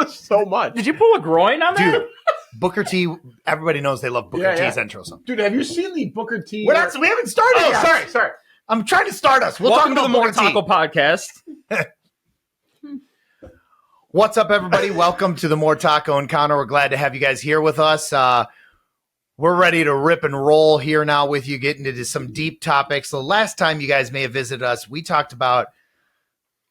so much. Did you pull a groin on that? Dude, Booker T, everybody knows they love Booker T's intro song. Dude, have you seen the Booker T? We haven't started yet. Sorry. I'm trying to start us. Welcome to the More Booker T. Taco podcast. What's up, everybody? Welcome to the More Taco Encounter. We're glad to have you guys here with us. We're ready to rip and roll here now with you, getting into some deep topics. The last time you guys may have visited us, we talked about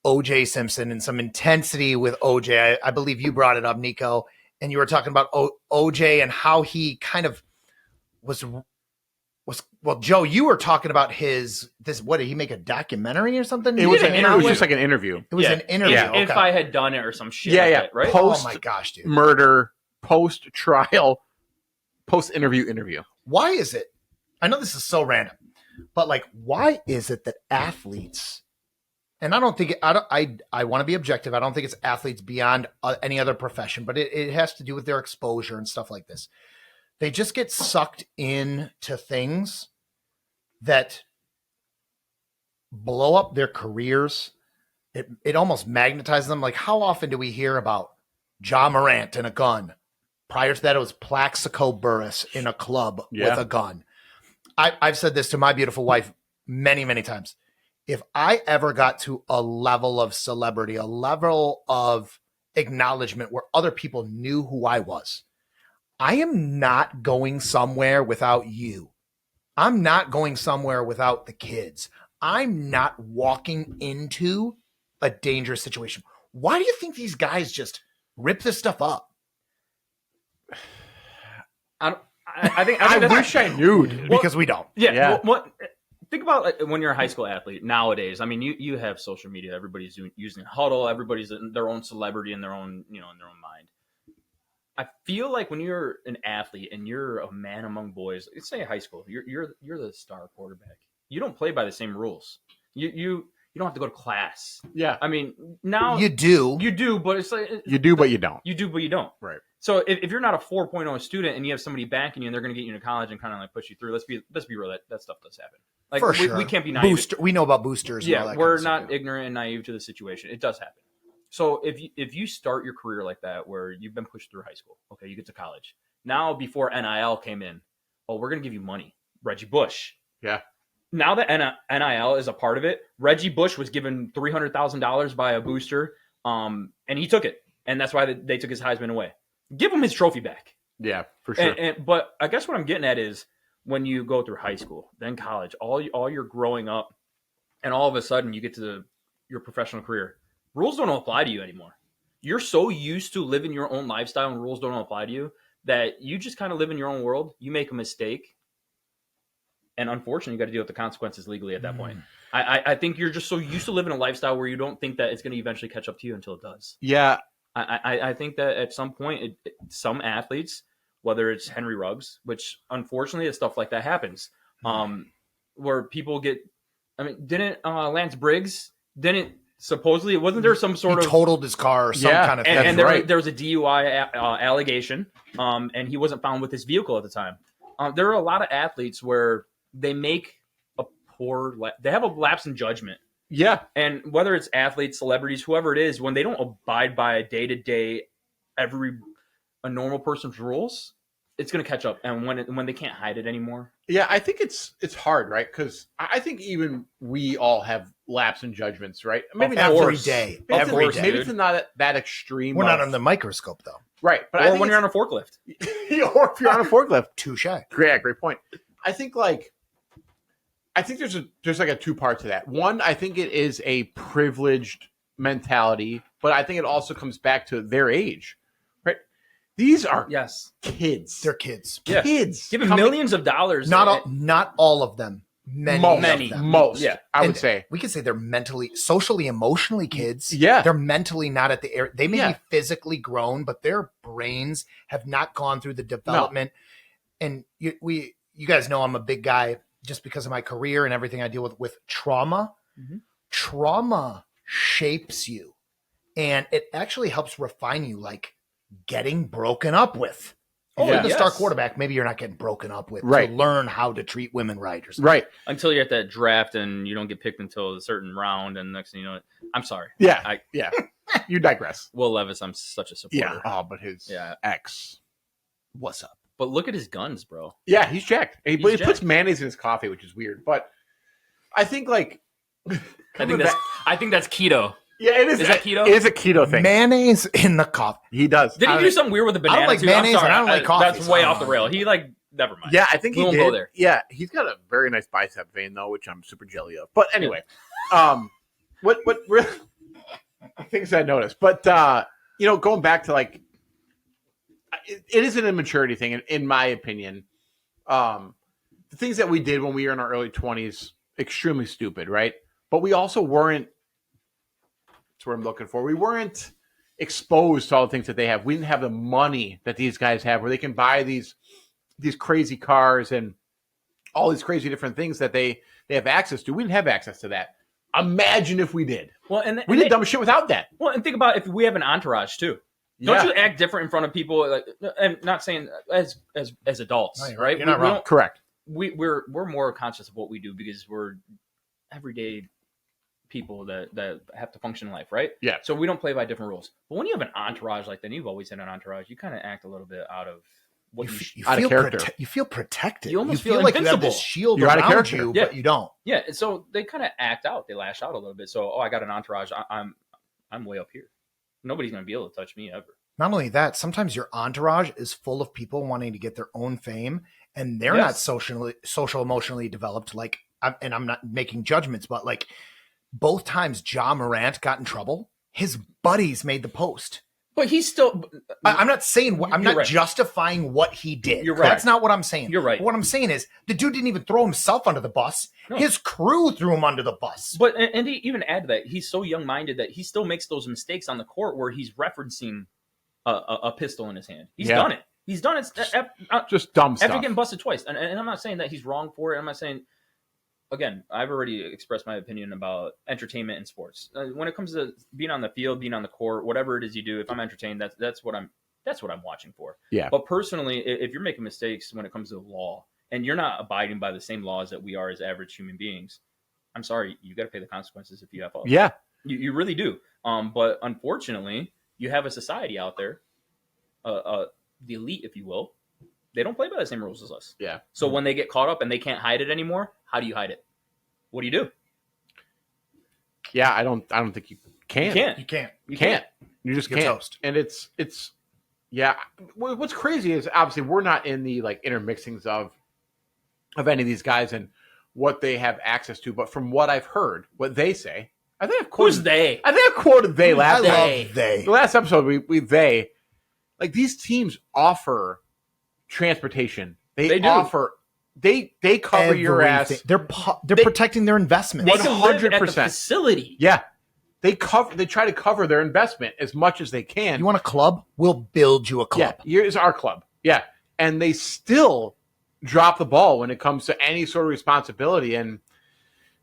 O.J. Simpson and some intensity with O.J. I believe you brought it up, Nico, and you were talking about O.J. and how he kind of was. Well, Joe, you were talking about what did he make a documentary or something? It was just like an interview. It was an interview. If I had done it or some shit. Yeah. That, right? Oh my gosh, dude. Murder, post-trial, post-interview. Why is it? I know this is so random, but like, why is it that athletes, and I don't think I want to be objective. I don't think it's athletes beyond any other profession, but it has to do with their exposure and stuff like this. They just get sucked into things that blow up their careers. It almost magnetizes them. Like, how often do we hear about Ja Morant and a gun? Prior to that, it was Plaxico Burress in a club with a gun. I've said this to my beautiful wife many, many times. If I ever got to a level of celebrity, a level of acknowledgement where other people knew who I was, I am not going somewhere without you. I'm not going somewhere without the kids. I'm not walking into a dangerous situation. Why do you think these guys just rip this stuff up? I wish I knew, dude. Because we don't. Yeah. Think about when you're a high school athlete nowadays. I mean, you have social media. Everybody's using Huddle. Everybody's their own celebrity in their own, in their own mind. I feel like when you're an athlete and you're a man among boys, let's say high school, you're the star quarterback. You don't play by the same rules. You don't have to go to class. Yeah. I mean, now you do, but it's like you do, but you don't. You do, but you don't. Right. So if you're not a 4.0 student and you have somebody backing you and they're going to get you into college and kind of like push you through, let's be real. That stuff does happen. Like for sure. We can't be naive. We know about boosters. And all that we're kind of not stuff. ignorant and naive to the situation. It does happen. So if you start your career like that, where you've been pushed through high school, okay, you get to college. Now, before NIL came in, we're going to give you money. Reggie Bush. Yeah. Now that NIL is a part of it, Reggie Bush was given $300,000 by a booster, and he took it. And that's why they took his Heisman away. Give him his trophy back. Yeah, for sure. But I guess what I'm getting at is when you go through high school, then college, all you're growing up, and all of a sudden you get to your professional career. Rules don't apply to you anymore. You're so used to living your own lifestyle and rules don't apply to you that you just kind of live in your own world. You make a mistake. And unfortunately, you got to deal with the consequences legally at that point. I think you're just so used to living a lifestyle where you don't think that it's going to eventually catch up to you until it does. Yeah. I think that at some point, some athletes, whether it's Henry Ruggs, which unfortunately stuff like that happens, where people get, didn't Lance Briggs, supposedly, wasn't there some sort he totaled his car or some kind of thing? And there was a DUI allegation, and he wasn't found with his vehicle at the time. There are a lot of athletes where they make they have a lapse in judgment. Yeah. And whether it's athletes, celebrities, whoever it is, when they don't abide by a day-to-day, a normal person's rules, it's going to catch up. And when they can't hide it anymore. Yeah, I think it's hard, right? Because I think even we all have lapse in judgments, right? Maybe not every day. Maybe it's not that extreme. We're not on the microscope, though. Right. But or when you're on a forklift. Or if you're on a forklift. Touche. Great point. I think there's like a two part to that. One, I think it is a privileged mentality, but I think it also comes back to their age. Right? These are kids. They're kids. Yeah. Kids. Giving millions of dollars. Not all of them. Many. Most. Yeah. I would say. We could say they're socially, emotionally kids. Yeah. They're mentally not at the area. They may be physically grown, but their brains have not gone through the development. No. And you guys know I'm a big guy just because of my career and everything I deal with trauma. Mm-hmm. Trauma shapes you, and it actually helps refine you, like getting broken up with. Oh, Yeah. you're the star quarterback. Maybe you're not getting broken up with Right. to learn how to treat women right or something. Right. Until you're at that draft and you don't get picked until a certain round, and next thing you know, I'm sorry. Yeah. Yeah. You digress. Will Levis, I'm such a supporter. Yeah. Oh, but his ex. What's up? But look at his guns, bro. Yeah, he's jacked. He He's puts jacked. mayonnaise in his coffee, which is weird. But I think like I think that's keto. yeah, it is. Is that keto? It is a keto thing. Mayonnaise in the coffee. He does. Did he do something weird with the banana? I don't like too? I'm mayonnaise sorry. and I don't like coffee, That's so way I don't off the know. rail. He never mind. Yeah, I think We he won't did. go there. Yeah, he's got a very nice bicep vein though, which I'm super jelly of. But anyway, what really things I noticed. But going back to like, it is an immaturity thing, in my opinion. The things that we did when we were in our early 20s, extremely stupid, right? But we also weren't. That's what I'm looking for. We weren't exposed to all the things that they have. We didn't have the money that these guys have, where they can buy these crazy cars and all these crazy different things that they have access to. We didn't have access to that. Imagine if we did. Well, and we did dumb shit without that. Well, and think about if we have an entourage too. Don't you act different in front of people? Like, I'm not saying as adults, No, right? You're not wrong. Correct. We're more conscious of what we do because we're everyday people that have to function in life, right? Yeah. So we don't play by different rules. But when you have an entourage like that, and you've always had an entourage, you kind of act a little bit out of what You out of feel character. you feel protected. You almost feel like you have invincible. this shield You're out of around character. you, Yeah. but you don't. Yeah, and so they kind of act out. They lash out a little bit. So, I got an entourage. I'm way up here. Nobody's gonna be able to touch me ever. Not only that, sometimes your entourage is full of people wanting to get their own fame, and they're Yes. not social emotionally developed. Like, and I'm not making judgments, but like both times Ja Morant got in trouble, his buddies made the post. But he's still. I'm not saying I'm You're not right. justifying what he did. You're right. That's not what I'm saying. You're right. What I'm saying is the dude didn't even throw himself under the bus. No. His crew threw him under the bus. But and he even add to that, he's so young minded that he still makes those mistakes on the court where he's referencing a pistol in his hand. He's done it. He's done it. Just dumb After stuff. getting busted twice, and I'm not saying that he's wrong for it. I'm not saying. Again, I've already expressed my opinion about entertainment and sports. When it comes to being on the field, being on the court, whatever it is you do, if I'm entertained, that's what I'm watching for. Yeah. But personally, if you're making mistakes when it comes to the law and you're not abiding by the same laws that we are as average human beings, I'm sorry, you got to pay the consequences if you F up. Yeah. You really do. But unfortunately, you have a society out there, the elite, if you will. They don't play by the same rules as us. Yeah. So when they get caught up and they can't hide it anymore, how do you hide it? What do you do? Yeah, I don't think you can. You can't. You can't. You can't. You just You're can't. toast. And it's yeah. What's crazy is obviously we're not in the like intermixings of any of these guys and what they have access to, but from what I've heard, what they say, I think I've quoted. Who's they? I think I quoted they last. I They. love they. The last episode we they like these teams offer transportation. They do. offer. They cover your ass. They're protecting their investment. They can live at the 100%. facility. Yeah. They try to cover their investment as much as they can. You want a club? We'll build you a Yeah, club. here's our club. Yeah. And they still drop the ball when it comes to any sort of responsibility. And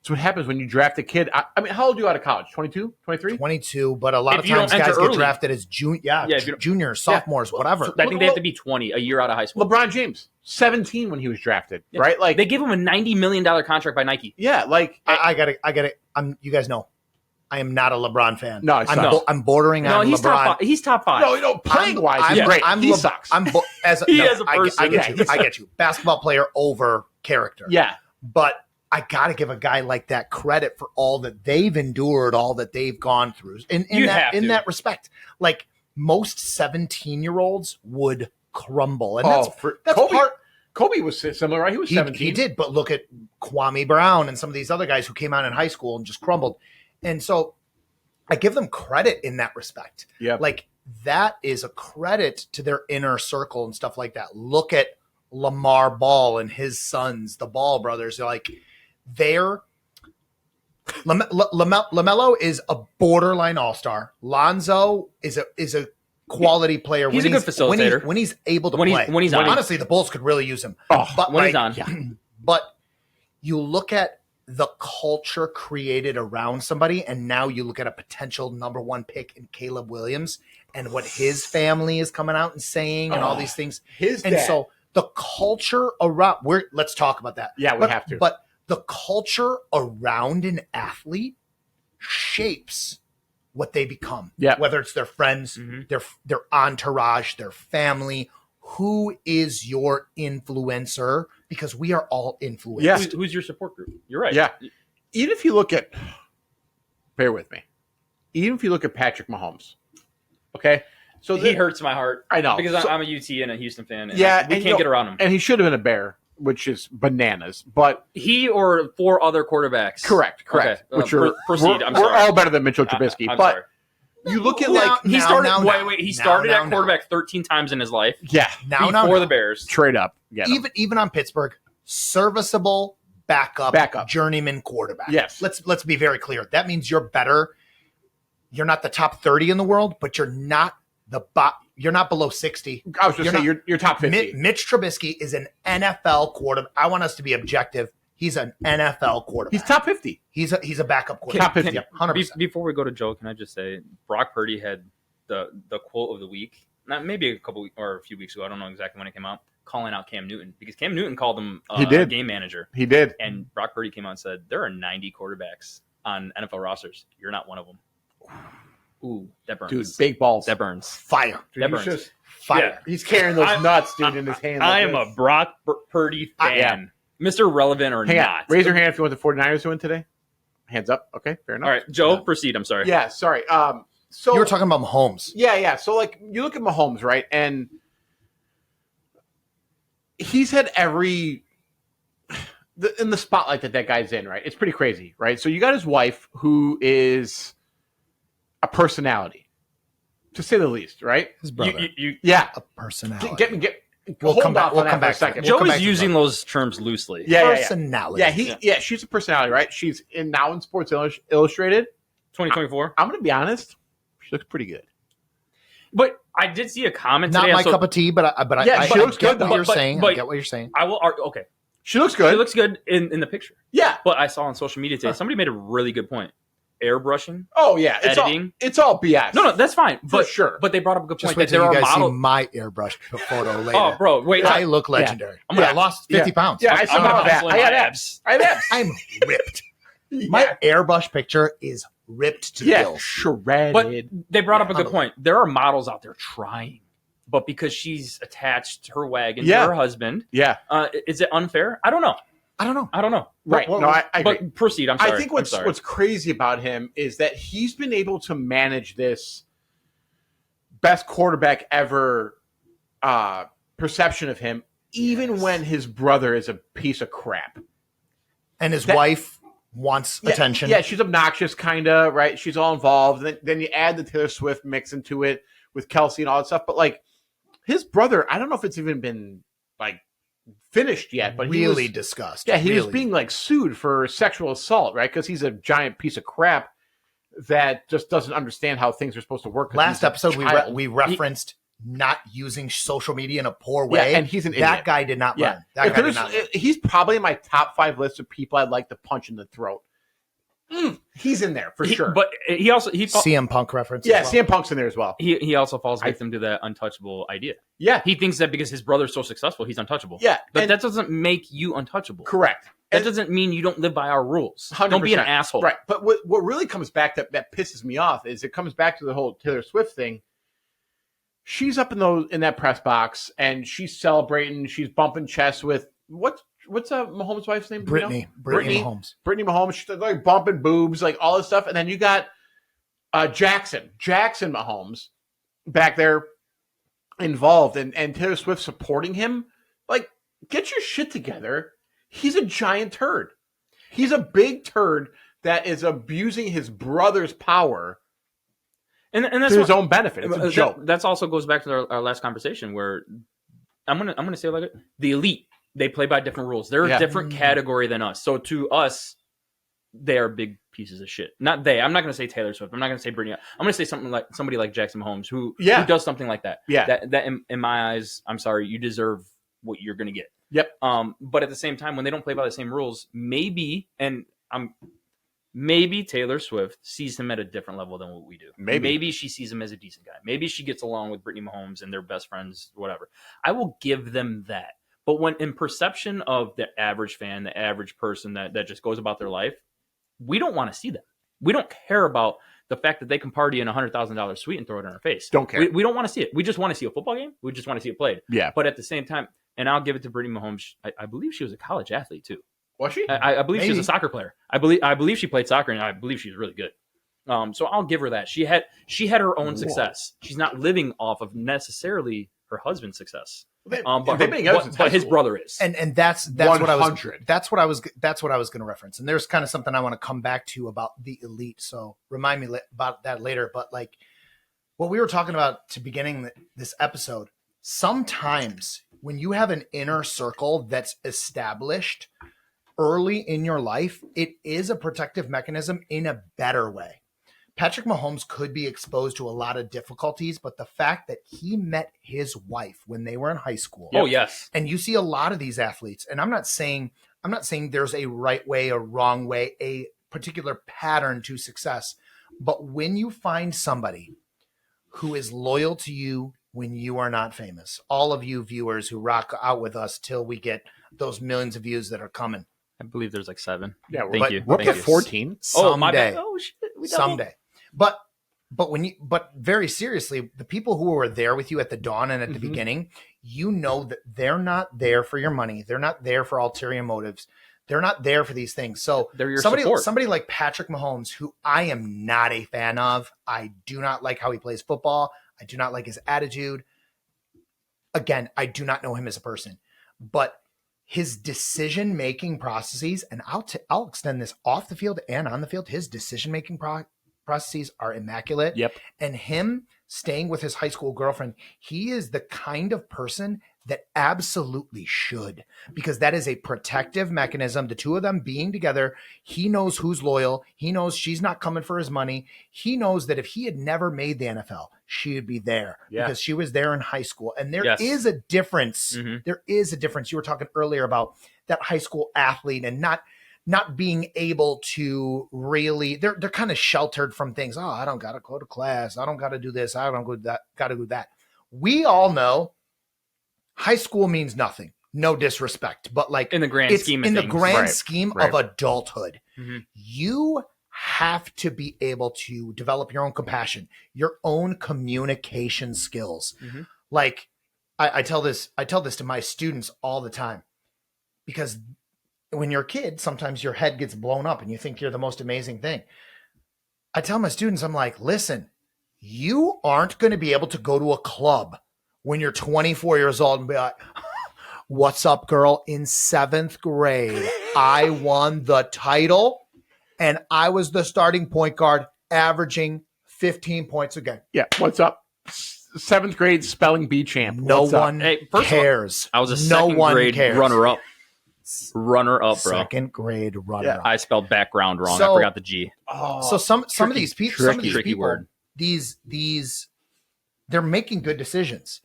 it's what happens when you draft a kid. I mean, how old are you out of college? 22, 23? 22, but a lot If of you don't times guys enter get early. drafted as if you don't- juniors, sophomores, whatever. I think they have to be 20, a year out of high school. LeBron James, 17 when he was drafted, Yeah. right? Like They gave him a $90 million contract by Nike. yeah, like I got it. You guys know, I am not a LeBron fan. No, it I'm, sucks. I'm bordering No, on he's LeBron. top 5. He's top 5. no, playing wise, he's I'm- great. I'm He Le- sucks. I'm as a, He no, as a person, I get yeah, you. I get you. Basketball player over character. yeah, But I got to give a guy like that credit for all that they've endured, all that they've gone through. In You have to. that respect, like most 17-year-olds would crumble, and that's Kobe. Kobe was similar, right? He was 17. He did, but look at Kwame Brown and some of these other guys who came out in high school and just crumbled. And so I give them credit in that respect. Yeah, Like that is a credit to their inner circle and stuff like that. Look at Lamar Ball and his sons, the Ball brothers. They're like, LaMelo is a borderline all-star. Lonzo is a quality player. He's a good facilitator. when he's able to When play. he's on. Honestly, the Bulls could really use him. Oh, but when he's like, on. but you look at the culture created around somebody. And now you look at a potential number 1 pick in Caleb Williams and what his family is coming out and saying and all these things. And so the culture around let's talk about that. Yeah, we have to. But the culture around an athlete shapes what they become. Yeah. Whether it's their friends, their entourage, their family. Who is your influencer? Because we are all influencers. Yes. Who's your support group? You're right. Yeah. Even if you look at, bear with me, even if you look at Patrick Mahomes, okay? So He hurts my heart. I know. Because So- I'm a UT and a Houston fan. And Yeah, we and, can't get around him. And he should have been a Bear, which is bananas. But He or 4 other quarterbacks. correct. Okay, Which proceed. We're, I'm we're sorry. all better than Mitchell Trubisky. I'm but sorry. you look at Now- like He now- started. now- He now- started now- at quarterback 13 times in his life. yeah, Before the Bears. trade up. Get him. Even on Pittsburgh, serviceable backup journeyman quarterback. Yes. Let's be very clear. That means you're better. You're not the top 30 in the world, but you're not you're not below 60. I was just saying you're top 50. Mitch Trubisky is an NFL quarterback. I want us to be objective. He's an NFL quarterback. He's top 50. He's a backup quarterback. Top 50. Yep, 100%. Before we go to Joe, can I just say Brock Purdy had the quote of the week, not maybe a few weeks ago. I don't know exactly when it came out, calling out Cam Newton because Cam Newton called him He did. a game manager. He did. And Brock Purdy came out and said, there are 90 quarterbacks on NFL rosters. You're not one of them. Ooh, that burns. Dude, big balls. That burns. Fire. That He's burns. just Fire. he's carrying those I'm- nuts, dude, in his hand. I like am this. a Brock Purdy fan. Yeah. Mr. Relevant or Hang on. not. Raise your hand if you want the 49ers to win today. Hands up. Okay, fair enough. All right, Joe, proceed. I'm sorry. Yeah, sorry. So You were talking about Mahomes. Yeah. So like you look at Mahomes, right? And he's had in the spotlight that guy's in, right? It's pretty crazy, right? So you got his wife who is a personality, to say the least, right? His brother. You- A personality. Hold come back- off we'll on that come for a back to second. that. Joe come back is to using that. those terms loosely. Yeah. Personality. Yeah, she's a personality, right? She's now in Sports Illustrated. 2024. I'm going to be honest. She looks pretty good. But I did see a comment Not today. my cup of tea, but I Yeah, she looks get good, what you're but- saying. but- I get what you're saying. I will. Okay. She looks good. She looks good in the picture. yeah. But I saw on social media today, somebody made a really good point. Airbrushing. Oh, yeah. Editing. It's all BS. No, that's fine. For sure. But they brought up a good Just point wait that there till you are guys see models. my airbrush photo later. Oh, bro, wait. I look legendary. I'm gonna- I lost 50 pounds. Yeah, I saw I'm gonna that. hustle in I had my abs. I had abs. I'm ripped. Yeah. My airbrush picture is ripped to the gills. shredded. But they brought up a Yeah, good point. There are models out there trying, but because she's attached her wagon Yeah. to her husband, yeah. is it unfair? I don't know. I don't know. Right. What- no, I agree. But proceed. I'm sorry. I think I'm sorry. what's crazy about him is that he's been able to manage this best quarterback ever perception of him, even when his brother is a piece of crap. And his wife wants attention. Yeah, she's obnoxious, kind of, right? She's all involved. Then you add the Taylor Swift mix into it with Kelsey and all that stuff. But, like, his brother, I don't know if it's even been, like, finished yet. But really he was, disgust. yeah, he was Really. being, like, sued for sexual assault, right? Because he's a giant piece of crap that just doesn't understand how things are supposed to work. 'cause Last he's a episode, child. we referenced not using social media in a poor way. Yeah, and he's an that idiot. guy did not Yeah. learn. That If guy did there's- not learn. he's probably in my top 5 list of people I'd like to punch in the throat. He's in there for sure. But he also CM Punk reference. yeah, as well. CM Punk's in there as well. he also falls victim to that untouchable idea. Yeah, He thinks that because his brother's so successful, he's untouchable. yeah, But and- that doesn't make you untouchable. correct. That And- doesn't mean you don't live by our rules. 100%. Don't be an asshole. Right. But what really comes back that pisses me off is it comes back to the whole Taylor Swift thing. She's up in that press box and she's celebrating. She's bumping chests with what's Mahomes' wife's name? Do you know? Brittany Mahomes. Brittany Mahomes. She's like bumping boobs, like all this stuff. And then you got Jackson Mahomes back there involved and Taylor Swift supporting him. Like, get your shit together. He's a giant turd. He's a big turd that is abusing his brother's power And that's to his what- own benefit. It's a joke. That's also goes back to our last conversation where I'm gonna say it like it. The elite, they play by different rules. They're Yeah. a different category than us. So to us, they are big pieces of shit. Not they. I'm not gonna say Taylor Swift. I'm not gonna say Britney. I'm gonna say somebody like Jackson Mahomes who does something like that. Yeah. That in my eyes, I'm sorry, you deserve what you're gonna get. Yep. But at the same time, when they don't play by the same rules, maybe, and maybe Taylor Swift sees him at a different level than what we do. Maybe she sees him as a decent guy. Maybe she gets along with Brittany Mahomes and they're best friends, whatever. I will give them that. But when in perception of the average fan, the average person that just goes about their life, we don't want to see that. We don't care about the fact that they can party in a $100,000 suite and throw it in our face. Don't care. We don't want to see it. We just want to see a football game. We just want to see it played. Yeah. But at the same time, and I'll give it to Brittany Mahomes. I believe she was a college athlete too. Was she? I believe she was a soccer player. I believe she played soccer, and I believe she's really good. So I'll give her that. She had her own success. She's not living off of necessarily her husband's success. But his brother is. And that's what I was going to reference. And there's kind of something I want to come back to about the elite. So remind me about that later. But like what we were talking about to beginning this episode, sometimes when you have an inner circle that's established early in your life, it is a protective mechanism in a better way. Patrick Mahomes could be exposed to a lot of difficulties, but the fact that he met his wife when they were in high school. Oh, yes. And you see a lot of these athletes, and I'm not saying there's a right way, a wrong way, a particular pattern to success. But when you find somebody who is loyal to you when you are not famous, all of you viewers who rock out with us till we get those millions of views that are coming. I believe there's like 7. Yeah, Thank you. We're at 14. Oh, my bad. Someday. Oh, shit. Someday. But very seriously, the people who were there with you at the dawn and at the beginning, you know that they're not there for your money. They're not there for ulterior motives. They're not there for these things. So they're your support. Somebody like Patrick Mahomes, who I am not a fan of. I do not like how he plays football. I do not like his attitude. Again, I do not know him as a person, but his decision-making processes, and I'll extend this off the field and on the field, his decision-making processes are immaculate. Yep. And him staying with his high school girlfriend, he is the kind of person that absolutely should, because that is a protective mechanism. The two of them being together, he knows who's loyal. He knows she's not coming for his money. He knows that if he had never made the NFL, she would be there because she was there in high school. And there is a difference. There is a difference. You were talking earlier about that high school athlete and not being able to really, they're kind of sheltered from things. Oh, I don't got to go to class. I don't got to do this. I don't got to do that. We all know high school means nothing. No disrespect, but like in the grand scheme of in things. the grand scheme of adulthood, you have to be able to develop your own compassion, your own communication skills. Like I tell this to my students all the time, because when you're a kid, sometimes your head gets blown up and you think you're the most amazing thing. I tell my students, I'm like, listen, you aren't going to be able to go to a club when you're 24 years old and be like, what's up, girl? In 7th grade, I won the title and I was the starting point guard averaging 15 points a game. Yeah. What's up? 7th grade spelling bee champ. No one cares. I was a second grade runner-up. Runner-up, bro. Second grade runner-up. I spelled background wrong. I forgot the G. So some of these people, word. These they're making good decisions.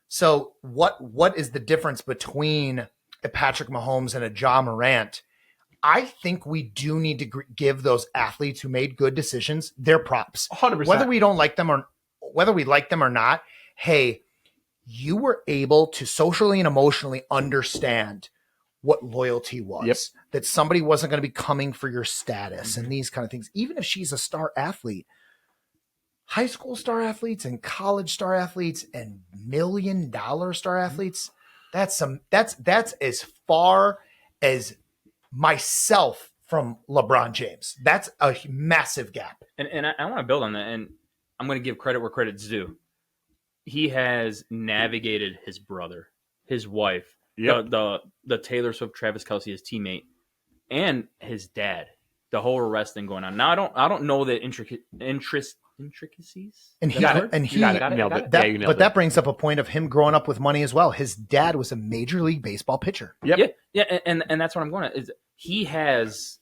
So what is the difference between a Patrick Mahomes and a Ja Morant? I think we do need to give those athletes who made good decisions their props. 100%. Whether we like them or not, hey, you were able to socially and emotionally understand what loyalty was, that somebody wasn't going to be coming for your status and these kind of things. Even if she's a star athlete, high school star athletes and college star athletes and $1 million star athletes, that's as far as myself from LeBron James. That's a massive gap. And I want to build on that, and I'm going to give credit where credit's due. He has navigated his brother, his wife, the Taylor Swift, Travis Kelce, his teammate, and his dad. The whole arrest thing going on. Now I don't know the intricacies. And that brings up a point of him growing up with money as well. His dad was a Major League Baseball pitcher. Yeah, and that's what I'm going at. Is he has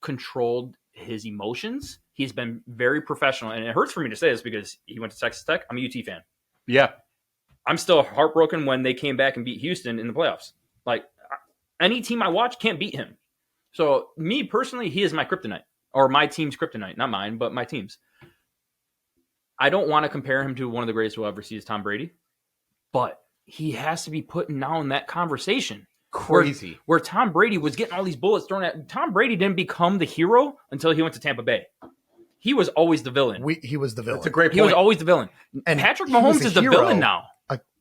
controlled his emotions. He's been very professional, and it hurts for me to say this because he went to Texas Tech. I'm a UT fan. Yeah. I'm still heartbroken when they came back and beat Houston in the playoffs. Like, any team I watch can't beat him. So me personally, he is my kryptonite, or my team's kryptonite, not mine, but my team's. I don't want to compare him to one of the greatest we'll ever see, is Tom Brady, but he has to be put now in that conversation. Crazy. Where Tom Brady was getting all these bullets thrown at. Tom Brady didn't become the hero until he went to Tampa Bay. He was always the villain. He was the villain. That's a great point. He was always the villain. And Patrick Mahomes is the villain now.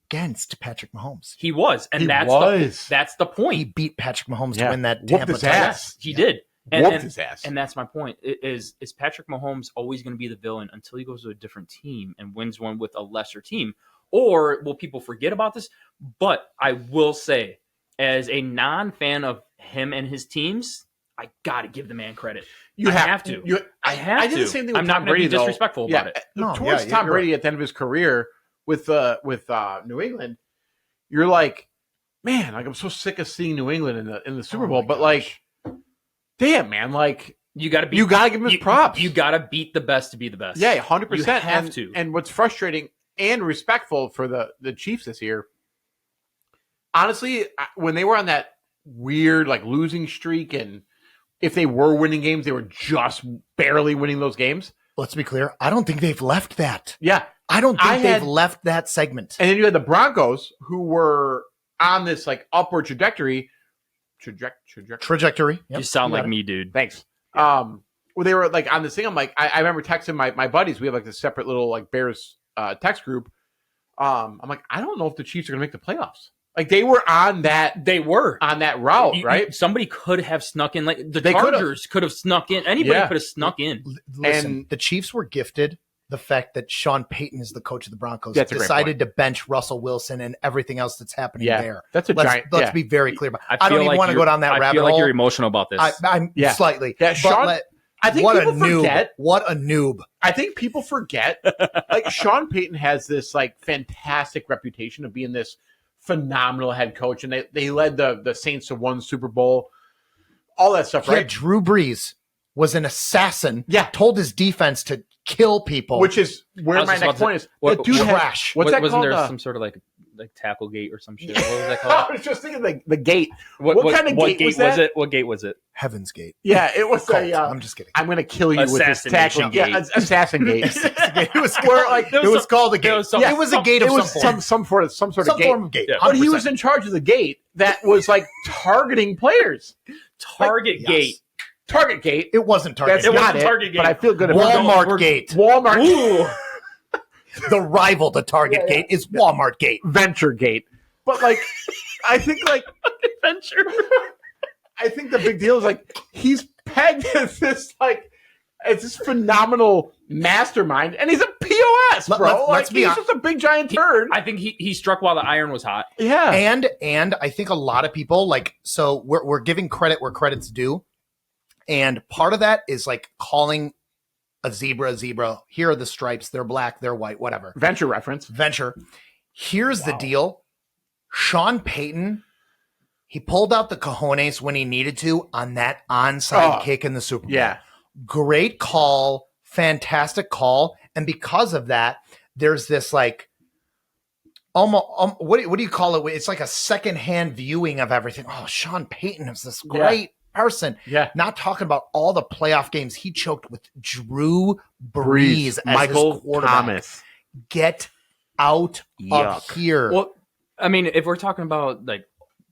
Against Patrick Mahomes. He was. And that's the point. He beat Patrick Mahomes to win that Tampa title. Ass. He did. Whooped his ass. And that's my point. Is Patrick Mahomes always going to be the villain until he goes to a different team and wins one with a lesser team? Or will people forget about this? But I will say, as a non-fan of him and his teams, I got to give the man credit. I have to. I did the same thing with I'm Tom not going to Brady, be disrespectful about it. Towards Tom Brady at the end of his career with New England, you're like, man, like I'm so sick of seeing New England in the Super Bowl. But like, damn, man, like you got to give him his props. You got to beat the best to be the best. Yeah, 100%. You have to. And what's frustrating and respectful for the Chiefs this year, honestly, when they were on that weird like losing streak, and if they were winning games, they were just barely winning those games. Let's be clear. I don't think they've left that. Yeah. I don't think they've left that segment. And then you had the Broncos, who were on this like upward trajectory. Trajectory. Yep. You sound like me, dude. Thanks. Well, they were like on this thing. I'm like, I remember texting my buddies. We have like this separate little like Bears text group. I'm like, I don't know if the Chiefs are going to make the playoffs. Like they were on that. They were on that route, right? Somebody could have snuck in. Like the Chargers could have snuck in. Anybody could have snuck in. Listen, and the Chiefs were gifted the fact that Sean Payton is the coach of the Broncos. Decided to bench Russell Wilson and everything else that's happening there. That's giant. Let's be very clear about. I don't even want to go down that rabbit hole. I feel like you're emotional about this. I'm slightly. Yeah, Sean. I think what people forget. What a noob. I think people forget. Like Sean Payton has this like fantastic reputation of being this phenomenal head coach, and they led the Saints to one Super Bowl, all that stuff, right? Drew Brees was an assassin. Yeah, told his defense to kill people, which is where my next point is. That dude trash. What's that wasn't called? There some sort of like tackle gate or some shit? What was that called? I was just thinking the gate. What kind of gate was that? What gate was it? Heaven's Gate. Yeah, it was I'm just kidding. I'm going to kill you with this tackle. Yeah, assassin gate. It was called a gate. It was a gate of some sort of gate. Yeah. But he was in charge of the gate that was like targeting players. Target gate. Target gate. It wasn't Target. That's not Target Gate. But I feel good about Walmart Gate. Walmart. Ooh. The rival to Target Gate is Walmart Gate. Venture Gate. But like, I think like Venture. I think the big deal is like he's pegged as this like it's this phenomenal mastermind, and he's a POS, bro. He's just a big giant turd. I think he struck while the iron was hot. Yeah, and I think a lot of people we're giving credit where credit's due, and part of that is like calling a zebra. Here are the stripes. They're black. They're white. Whatever. Venture reference. Venture. Here's the deal. Sean Payton. He pulled out the cojones when he needed to on that onside kick in the Super Bowl. Yeah. Great call. Fantastic call. And because of that, there's this like almost what do you call it? It's like a secondhand viewing of everything. Oh, Sean Payton is this great person. Yeah. Not talking about all the playoff games he choked with Drew Brees as Michael his quarterback. Thomas. Get out of here. Well, I mean, if we're talking about like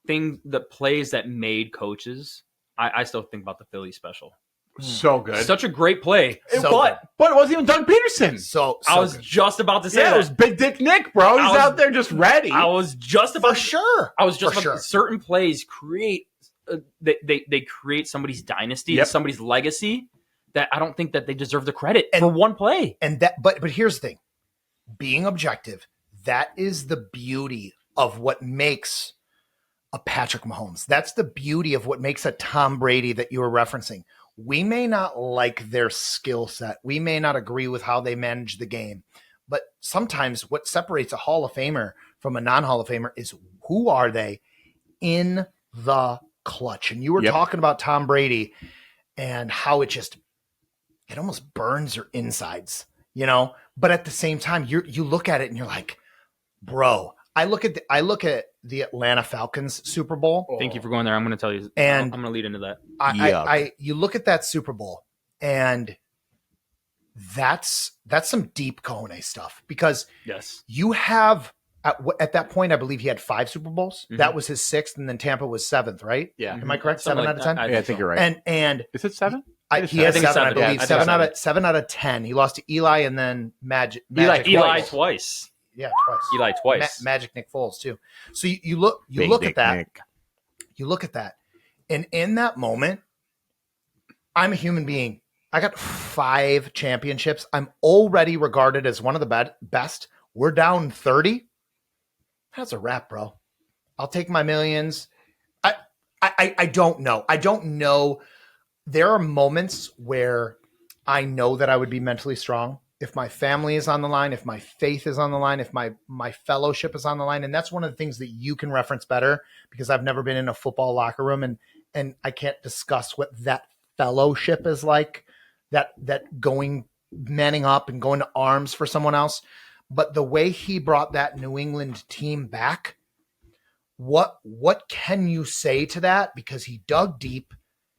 the plays that made coaches, I still think about the Philly special. So good. Such a great play. But it wasn't even Doug Peterson. So I was just about to say that. It was Big Dick Nick, bro. He's out there just ready. I was just about sure. Certain plays create they create somebody's dynasty, somebody's legacy that I don't think that they deserve the credit for one play. And that but here's the thing. Being objective, that is the beauty of what makes a Patrick Mahomes. That's the beauty of what makes a Tom Brady that you were referencing. We may not like their skill set. We may not agree with how they manage the game. But sometimes what separates a Hall of Famer from a non-Hall of Famer is who are they in the clutch. And you were talking about Tom Brady and how it almost burns your insides, you know? But at the same time, you look at it and you're like, bro, I look at the Atlanta Falcons Super Bowl. Thank you for going there. I'm going to tell you, And I'm going to lead into that. You look at that Super Bowl, and that's some deep cojones stuff, because Yes. you have at that point, I believe he had 5 Super Bowls. Mm-hmm. That was his 6th, and then Tampa was 7th, right? Yeah. Am I correct? Something 7 out of 10. I think you're right. And Is it 7? he has 7, I believe. Yeah, 7 out of 10. He lost to Eli and then Magic. Eli twice. Yeah, twice. Eli twice. Magic Nick Foles too. So you look at that. Nick. You look at that, and in that moment, I'm a human being. I got 5 championships. I'm already regarded as one of the best. We're down 30. That's a wrap, bro. I'll take my millions. I don't know. I don't know. There are moments where I know that I would be mentally strong if my family is on the line, if my faith is on the line, if my fellowship is on the line. And that's one of the things that you can reference better, because I've never been in a football locker room, and I can't discuss what that fellowship is like, that manning up and going to arms for someone else. But the way he brought that New England team back, what can you say to that? Because he dug deep,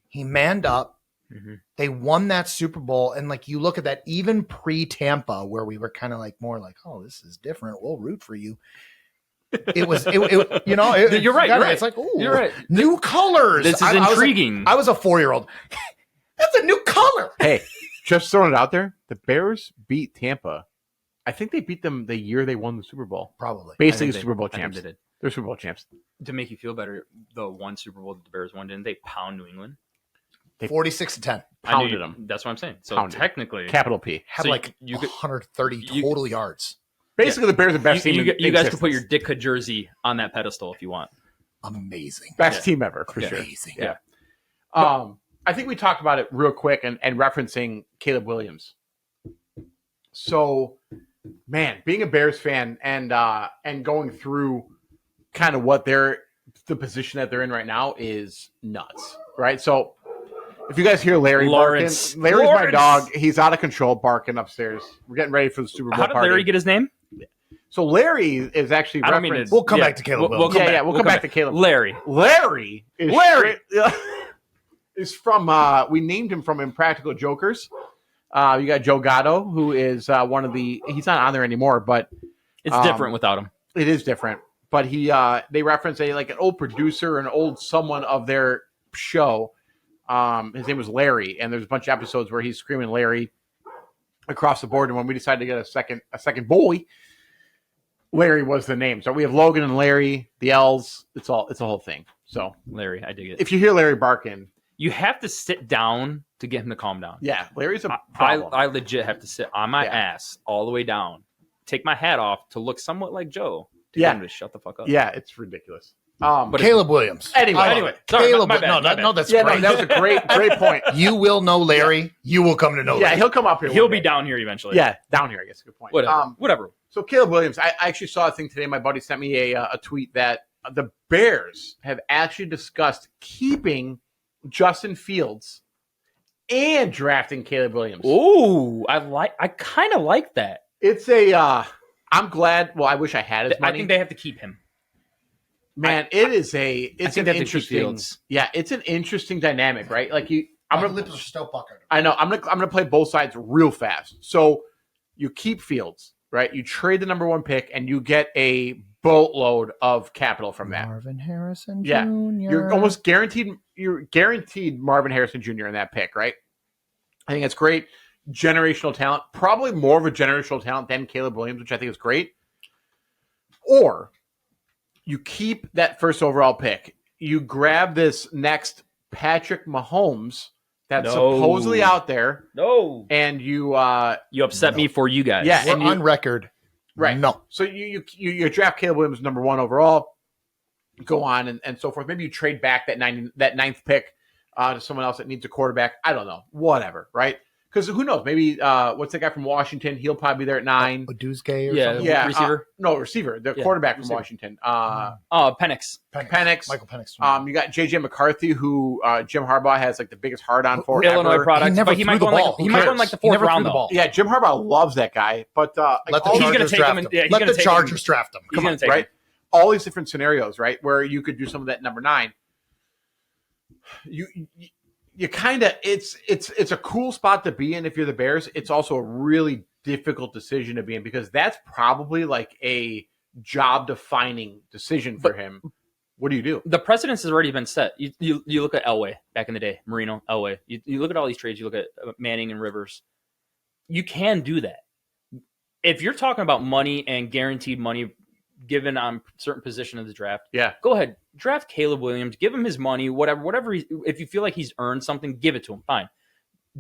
he manned up. Mm-hmm. They won that Super Bowl, and like you look at that, even pre-Tampa, where we were kind of like more like, oh, this is different, we'll root for you. You're right. You're right. It's like, ooh, you're right. New colors. This is intriguing. I was a 4-year-old. That's a new color. Hey, just throwing it out there, the Bears beat Tampa. I think they beat them the year they won the Super Bowl. Probably. Basically, Super Bowl champs. They're Super Bowl champs. To make you feel better, the one Super Bowl that the Bears won, didn't they pound New England? 46-10. Pounded them. That's what I'm saying. So Pounded. Technically, capital P. Had so you 130 total yards. Basically, the Bears are the best team. You guys can put your Ditka jersey on that pedestal if you want. Amazing. Best team ever, for sure. Amazing. Yeah. I think we talked about it real quick and referencing Caleb Williams. So, man, being a Bears fan and going through kind of what the position that they're in right now is nuts, right? So, if you guys hear Larry barking, Larry's my dog. He's out of control, barking upstairs. We're getting ready for the Super Bowl party. How did Larry get his name? So Larry is actually. We'll come back to Caleb. We'll come back to Caleb. Larry is from. We named him from Impractical Jokers. You got Joe Gatto, who is one of the. He's not on there anymore, but it's different without him. It is different, but they reference an old producer, an old someone of their show. His name was Larry, and there's a bunch of episodes where he's screaming Larry across the board. And when we decided to get a second boy, Larry was the name. So we have Logan and Larry, the L's. It's a whole thing. So Larry, I dig it. If you hear Larry barking, you have to sit down to get him to calm down. Yeah, Larry's a problem. I legit have to sit on my ass all the way down, take my hat off to look somewhat like Joe. To get him to shut the fuck up. Yeah, it's ridiculous. But Caleb Williams. Anyway, sorry, Caleb. my bad. No, that's great. great. That was a great point. You will know Larry. You will come to know. Yeah, Larry. he'll come up here. He'll be down here eventually. Yeah, down here. I guess. Good point. Whatever. So Caleb Williams, I actually saw a thing today. My buddy sent me a tweet that the Bears have actually discussed keeping Justin Fields and drafting Caleb Williams. Ooh, I kind of like that. It's I'm glad. Well, I wish I had his money. I think they have to keep him. Man, it's an interesting. Yeah, it's an interesting dynamic, right? Like lips are still puckered. I know. I'm gonna play both sides real fast. So you keep Fields, right? You trade the number 1 pick, and you get a boatload of capital from that. Marvin Harrison Jr. Yeah, you're almost guaranteed. You're guaranteed Marvin Harrison Jr. in that pick, right? I think that's great. Generational talent, probably more of a generational talent than Caleb Williams, which I think is great. Or you keep that first overall pick. You grab this next Patrick Mahomes that's supposedly out there. No. And you upset me for you guys. Yeah, we're on record. Right. No. So you draft Caleb Williams number 1 overall, go on and so forth. Maybe you trade back that 9th pick to someone else that needs a quarterback. I don't know. Whatever, right? Because who knows? Maybe what's that guy from Washington? He'll probably be there at 9. Oduzke or something? Yeah, receiver? No, receiver. The quarterback from Washington. Penix. Michael Penix. You got J.J. McCarthy, who Jim Harbaugh has the biggest hard-on for. Illinois product. He might go in the 4th round, though. Yeah, Jim Harbaugh loves that guy. But let the Chargers draft him. Yeah, let the Chargers draft him. Come on, right? all these different scenarios, right, where you could do some of that number 9. You kind of it's a cool spot to be in if you're the Bears. It's also a really difficult decision to be in because that's probably like a job defining decision for him. What do you do? The precedence has already been set. You look at Elway back in the day, Marino, Elway. You look at all these trades. You look at Manning and Rivers. You can do that. If you're talking about money and guaranteed money given on certain position of the draft, go ahead, draft Caleb Williams, give him his money, whatever. If you feel like he's earned something, give it to him. Fine.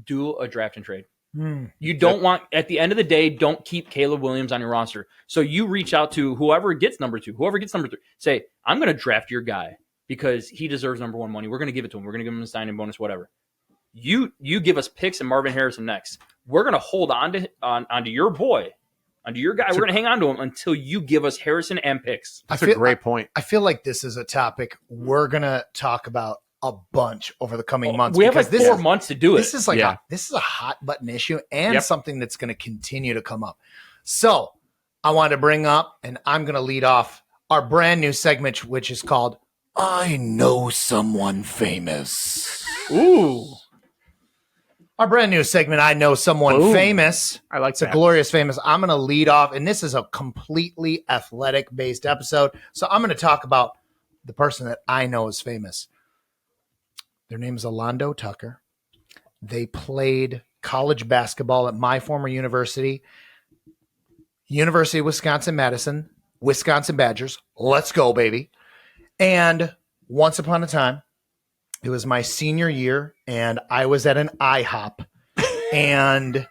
Do a draft and trade. You don't want, at the end of the day, don't keep Caleb Williams on your roster. So you reach out to whoever gets number 2, whoever gets number 3. Say, I'm going to draft your guy because he deserves number 1 money. We're going to give it to him. We're going to give him a signing bonus, whatever. You give us picks and Marvin Harrison next. We're going to hold onto your boy, onto your guy. We're going to hang on to him until you give us Harrison and picks. That's a great point. I feel like this is a topic we're going to talk about a bunch over the coming months. We have like 4 months to do it. This is like this is a hot button issue and something that's going to continue to come up. So I want to bring up, and I'm going to lead off our brand new segment, which is called I Know Someone Famous. Ooh. Our brand new segment, I Know Someone Famous. I like It's a glorious famous. I'm going to lead off, and this is a completely athletic-based episode. So I'm going to talk about the person that I know is famous. Their name is Alondo Tucker. They played college basketball at my former university, University of Wisconsin-Madison, Wisconsin Badgers. Let's go, baby. And once upon a time, it was my senior year, and I was at an IHOP, and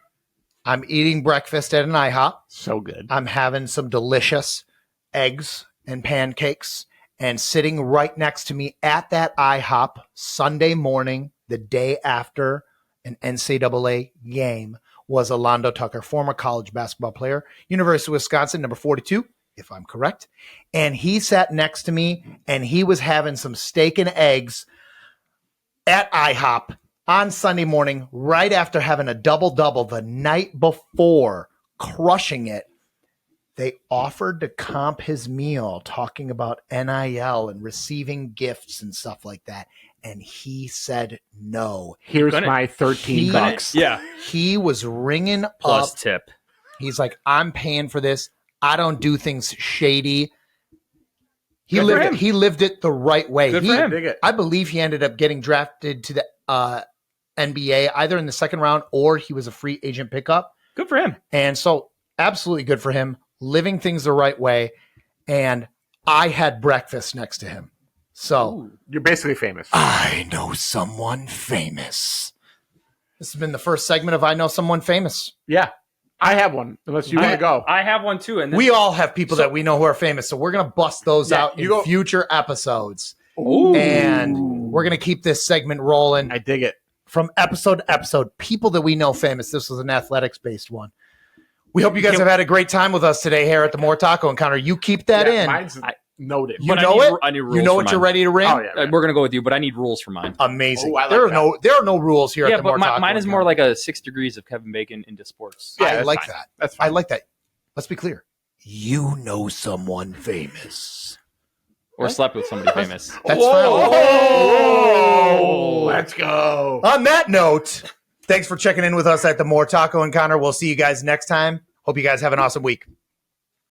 I'm eating breakfast at an IHOP. So good. I'm having some delicious eggs and pancakes. And sitting right next to me at that IHOP Sunday morning, the day after an NCAA game, was Alondo Tucker, former college basketball player, University of Wisconsin, number 42, if I'm correct. And he sat next to me, and he was having some steak and eggs at IHOP on Sunday morning, right after having a double-double the night before, crushing it. They offered to comp his meal, talking about NIL and receiving gifts and stuff like that. And he said no. Here's my $13. Yeah. He was ringing Plus up. tip. He's like, I'm paying for this. I don't do things shady. He Good for him. lived it the right way. Good for him. Dig it. I believe he ended up getting drafted to the NBA either in the second round or he was a free agent pickup. Good for him. And so absolutely good for him. Living things the right way, and I had breakfast next to him. So You're basically famous. I know someone famous. This has been the first segment of I Know Someone Famous. Yeah. I have one, unless you want to go. I have one too. And We all have people that we know who are famous, so we're going to bust those out in future episodes. Ooh. And we're going to keep this segment rolling I dig it. from episode to episode. People that we know famous. This was an athletics-based one. We hope you guys have had a great time with us today here at the More Taco Encounter. You keep that in. Mine's noted. You But know it? I need rules You know for what you're mine. ready to ring? Oh, yeah. We're going to go with you, but I need rules for mine. Amazing. Oh, I like there are no rules here Yeah, at the More but Taco mine is more Encounter. like a 6 degrees of Kevin Bacon into sports. Yeah, I that's like fine. that. That's I fine. like that. Let's be clear. You know someone famous. Or slept with somebody famous. That's Whoa! Let's go. fine. On that note, thanks for checking in with us at the More Taco Encounter. We'll see you guys next time. Hope you guys have an awesome week.